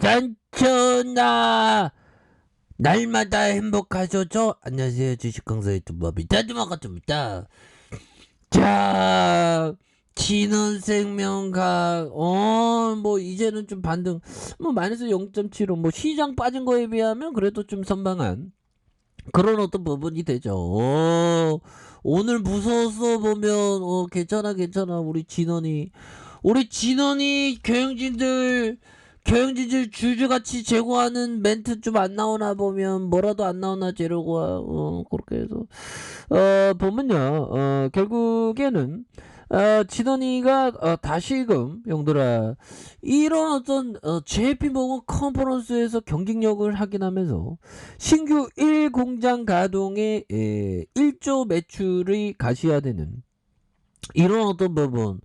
단천아 날마다 행복하셔죠. 안녕하세요, 주식강사 유튜버 미타드마카입니다. 자, 진원생명각 뭐 이제는 좀 반등, 뭐 마이너스 0.75, 뭐 시장 빠진 거에 비하면 그래도 좀 선방한 그런 어떤 부분이 되죠. 오늘 무서워서 보면 괜찮아 우리 진원이 경영진들 주주가치 제고하는 멘트 좀 안 나오나 보면, 뭐라도 안 나오나 재려고 그렇게 해서 보면요, 결국에는 진원이가 다시금 용들아 이런 어떤 JP모건 컨퍼런스에서 경쟁력을 확인하면서 신규 1공장 가동에 1조 매출이 가시화되는 이런 어떤 부분,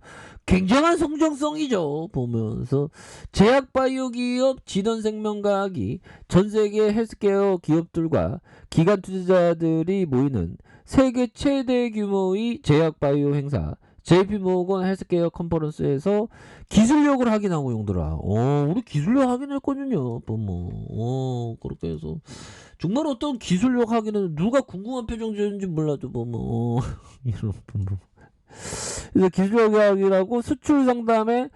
굉장한 성장성이죠. 보면서 제약바이오 기업 진원생명과학이 전세계 헬스케어 기업들과 기관 투자자들이 모이는 세계 최대 규모의 제약바이오 행사 JP모건 헬스케어 컨퍼런스에서 기술력을 확인하고 용더라. 우리 기술력 확인했거든요. 보면 그렇게 해서 정말 어떤 기술력 확인은 누가 궁금한 표정 지었는지 몰라도 보면 이런 부분. 그래서 기술력이라고 수출 상담에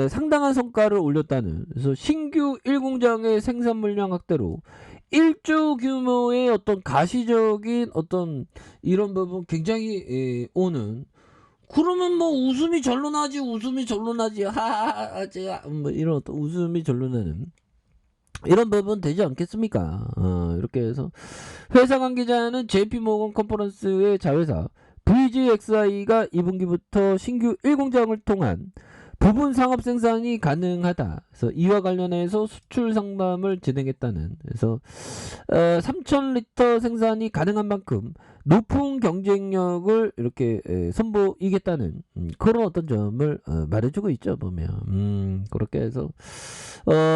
상당한 성과를 올렸다는, 그래서 신규 1공장의 생산 물량 확대로 1조 규모의 어떤 가시적인 어떤 이런 부분 굉장히 오는, 그러면 뭐 웃음이 절로 나지 하하하 제가 뭐 이런 어떤 웃음이 절로 나는 이런 부분 되지 않겠습니까? 이렇게 해서 회사 관계자는 JP모건 컨퍼런스의 자회사 VGXI가 2분기부터 신규 1공장을 통한 부분 상업 생산이 가능하다. 그래서 이와 관련해서 수출 상담을 진행했다는. 그래서 3,000리터 생산이 가능한 만큼 높은 경쟁력을 이렇게 선보이겠다는 그런 어떤 점을 말해주고 있죠. 보면 그렇게 해서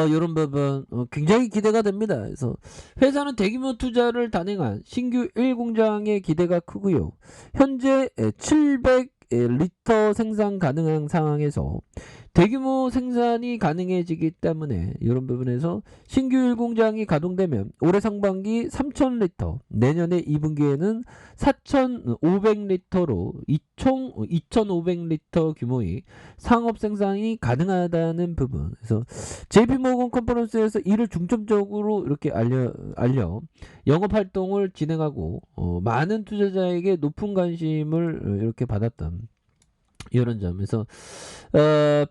이런 부분 굉장히 기대가 됩니다. 그래서 회사는 대규모 투자를 단행한 신규 1공장의 기대가 크고요. 현재 700리터 생산 가능한 상황에서 대규모 생산이 가능해지기 때문에 이런 부분에서 신규 1공장이 가동되면 올해 상반기 3,000리터, 내년에 2분기에는 4,500리터로 총 2,500리터 규모의 상업 생산이 가능하다는 부분. 그래서 JP모건 컨퍼런스에서 이를 중점적으로 이렇게 알려 영업 활동을 진행하고 많은 투자자에게 높은 관심을 이렇게 받았던 이런 점에서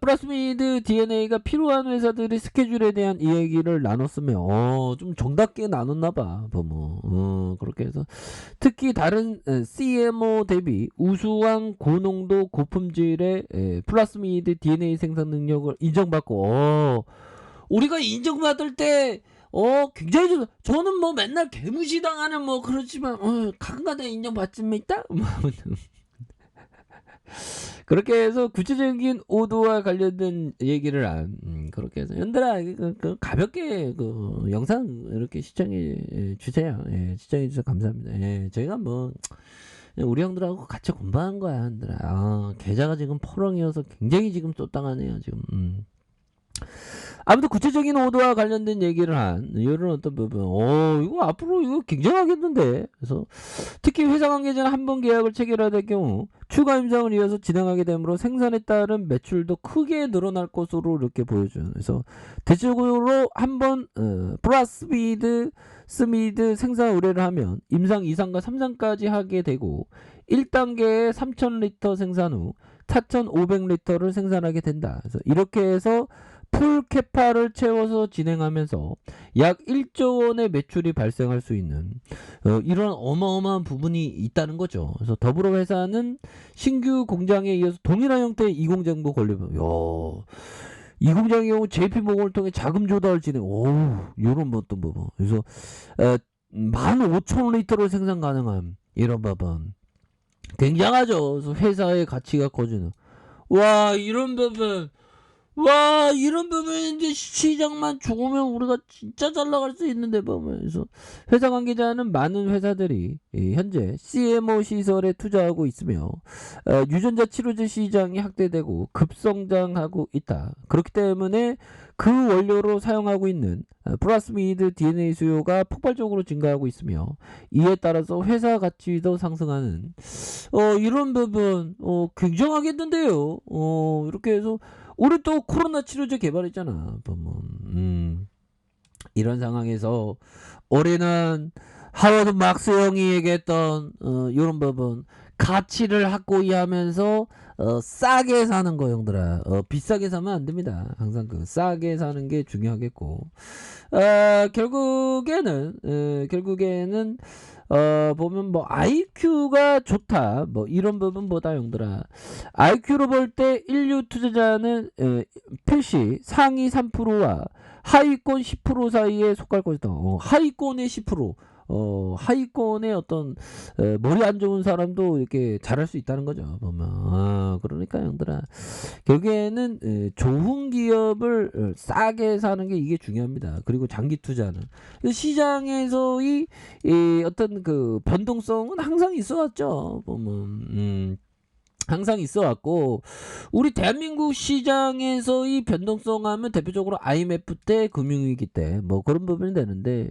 플러스미드 DNA가 필요한 회사들의 스케줄에 대한 이야기를 나눴으면 좀 정답게 나눴나봐. 보면 그렇게 해서 특히 다른 CMO 대비 우수한 고농도 고품질의 플라스미드 DNA 생산 능력을 인정받고, 우리가 인정받을 때 굉장히 좋다. 저는 뭐 맨날 개무시당하는 뭐 그렇지만 가끔가다 인정받습니다. 그렇게 해서 구체적인 오도와 관련된 얘기를 한, 그렇게 해서 연들아 가볍게 그 영상 이렇게 시청해 주세요. 예, 시청해 주셔서 감사합니다. 예, 저희가 뭐 우리 형들하고 같이 공부한 거야, 형들아. 계좌가 지금 포렁이어서 굉장히 지금 쫓당하네요, 지금. 아무튼 구체적인 오도와 관련된 얘기를 한 이런 어떤 부분, 이거 앞으로 이거 굉장하겠는데. 그래서 특히 회사 관계자는 한 번 계약을 체결해야 될 경우 추가 임상을 이어서 진행하게 되므로 생산에 따른 매출도 크게 늘어날 것으로 이렇게 보여준. 그래서 대체적으로 한번 플러스미드 스미드 생산 의뢰를 하면 임상 2상과 3상까지 하게 되고 1단계에 3,000리터 생산 후 4,500리터를 생산하게 된다. 그래서 이렇게 해서 풀 캐파를 채워서 진행하면서 약 1조 원의 매출이 발생할 수 있는 이런 어마어마한 부분이 있다는 거죠. 그래서 더불어 회사는 신규 공장에 이어서 동일한 형태의 2공장도 걸리면, 이 공장의 경우 JP모건을 통해 자금 조달을 진행, 이런 어떤 부분. 그래서 15,000리터를 생산 가능한 이런 부분 굉장하죠. 그래서 회사의 가치가 커지는, 와, 이런 부분 와 이런 부분이 제 시장만 좋으면 우리가 진짜 잘 나갈 수 있는데 보면서 회사 관계자는 많은 회사들이 현재 CMO 시설에 투자하고 있으며 유전자 치료제 시장이 확대되고 급성장하고 있다. 그렇기 때문에 그 원료로 사용하고 있는 플라스미드 DNA 수요가 폭발적으로 증가하고 있으며 이에 따라서 회사 가치도 상승하는 이런 부분 굉장하겠는데요. 이렇게 해서 우리 또 코로나 치료제 개발했잖아. 보면 이런 상황에서 올해는 하워드 막스 형이 얘기했던 이런 부분 가치를 확고히 하면서 싸게 사는 거 형들아. 비싸게 사면 안 됩니다. 항상 그 싸게 사는 게 중요하겠고 결국에는 보면 뭐 IQ가 좋다 뭐 이런 부분보다 형들아 IQ로 볼 때 인류 투자자는 필시 상위 3%와 하위권 10% 사이에 속할 것이다. 하위권의 10%. 하위권의 어떤 머리 안 좋은 사람도 이렇게 잘할 수 있다는 거죠. 보면 그러니까 형들아 결국에는 좋은 기업을 싸게 사는 게 이게 중요합니다. 그리고 장기 투자는 시장에서의 이 어떤 그 변동성은 항상 있어왔죠. 보면 항상 있어 왔고 우리 대한민국 시장에서의 변동성 하면 대표적으로 IMF 때 금융위기 때 뭐 그런 부분이 되는데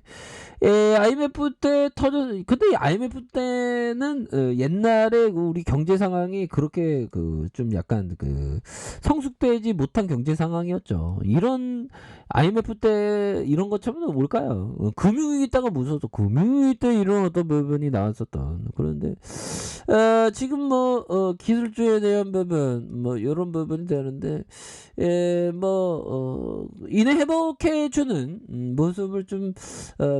IMF 때 근데 IMF 때는 옛날에 그 우리 경제 상황이 그렇게 그 좀 약간 그 성숙되지 못한 경제 상황이었죠. 이런 IMF 때 이런 것처럼 뭘까요? 금융위기 때가 무서워서 금융위기 때 이런 어떤 부분이 나왔었던 그런데 지금 뭐 기술주에 대한 부분 뭐 이런 부분이 되는데 이내 회복해 주는 모습을 좀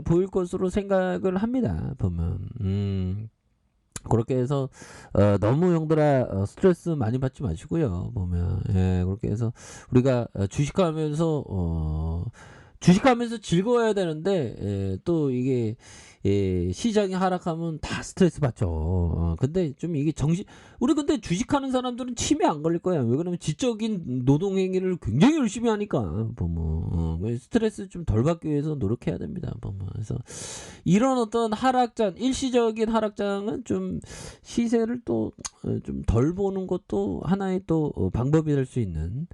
보일 것으로 생각을 합니다. 보면 그렇게 해서 너무 형들아 스트레스 많이 받지 마시고요. 보면 그렇게 해서 우리가 주식하면서 즐거워야 되는데 또 이게 시장이 하락하면 다 스트레스 받죠. 근데 좀 이게 우리 근데 주식하는 사람들은 치매 안 걸릴 거야. 왜 그러면 지적인 노동 행위를 굉장히 열심히 하니까 보면 스트레스 좀 덜 받기 위해서 노력해야 됩니다. 보면 그래서 이런 어떤 하락장 일시적인 하락장은 좀 시세를 또 좀 덜 보는 것도 하나의 또 방법이 될 수 있는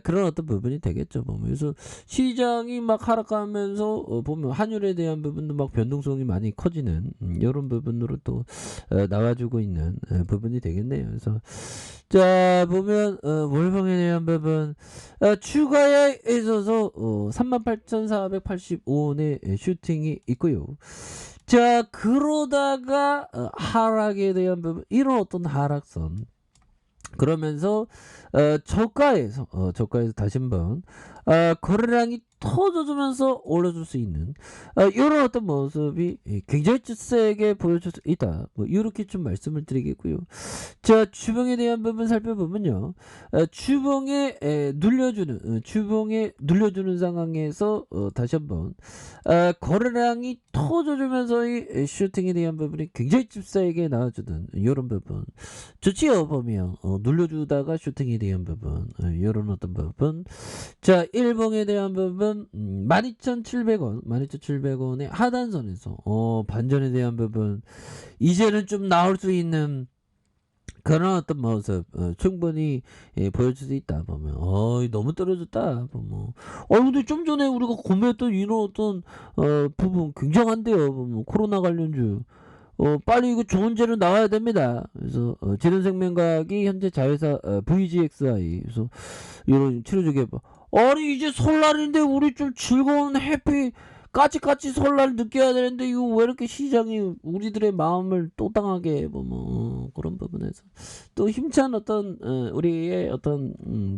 그런 어떤 부분이 되겠죠. 보면 그래서 시장이 막 하락하면서 보면 환율에 대한 부분도 막 변동성이 많이 커지는 이런 부분으로 또 나와주고 있는 부분이 되겠네요. 그래서 자 보면 월봉에 대한 부분 추가에 있어서 38,485원의 슈팅이 있고요. 자 그러다가 하락에 대한 부분 이런 어떤 하락선 그러면서 저가에서 다시 한번 거래량이 터져주면서 올려줄 수 있는 이런 어떤 모습이 굉장히 세게 보여줄 수 있다. 뭐 이렇게 좀 말씀을 드리겠고요. 자 주봉에 대한 부분 살펴보면요. 주봉에 눌려주는 상황에서 다시 한번 거래량이 터져주면서의 슈팅에 대한 부분이 굉장히 찝싸게 나와주는 이런 부분 좋지요. 보면 눌려주다가 슈팅에 대한 부분 이런 어떤 부분 자 일봉에 대한 부분 12,700원의 하단선에서 반전에 대한 부분 이제는 좀 나올 수 있는 그런 어떤 모습 충분히 보여줄 수 있다. 보면 너무 떨어졌다. 보면 근데 좀 전에 우리가 구매했던 이런 어떤 부분 굉장한데요. 보면 코로나 관련주 빨리 이거 좋은 재료 나와야 됩니다. 그래서 지능생명과학이 현재 자회사 VGXI 그래서 이런 치료제 개발 아니 이제 설날인데 우리 좀 즐거운 해피 까치까치 설날 느껴야 되는데 이거 왜 이렇게 시장이 우리들의 마음을 또땅하게 보면 그런 부분에서 또 힘찬 어떤 우리의 어떤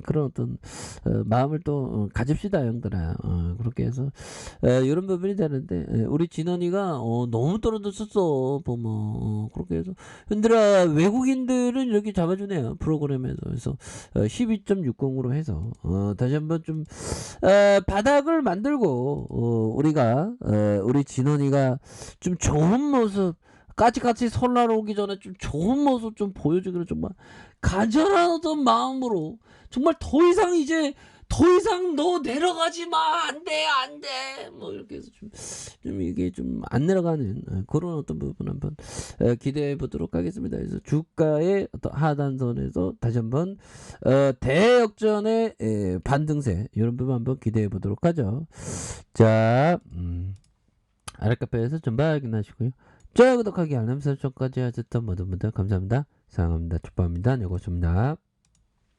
그런 어떤 마음을 또 가집시다 형들아. 그렇게 해서 이런 부분이 되는데 우리 진원이가 너무 떨어졌었어 보면 그렇게 해서 형들아 외국인들은 이렇게 잡아주네요 프로그램에서. 그래서 12.60으로 해서 다시 한번 좀 바닥을 만들고 우리가 우리 진원이가 좀 좋은 모습 까치까치 설날 오기 전에 좀 좋은 모습 좀 보여주기를 정말 간절한 어떤 마음으로 정말 더 이상 너 내려가지 마. 안 돼, 안 돼. 뭐 이렇게 해서 좀 이게 좀 안 내려가는 그런 어떤 부분 한번 기대해 보도록 하겠습니다. 그래서 주가의 어떤 하단선에서 다시 한번 대역전의 반등세 이런 부분 한번 기대해 보도록 하죠. 자, 아랫카페에서 좀 확인하시고요. 좋아요, 구독하기, 알람 설정까지 하셨던 모든 분들 감사합니다. 사랑합니다. 축복합니다. 네, 고맙습니다.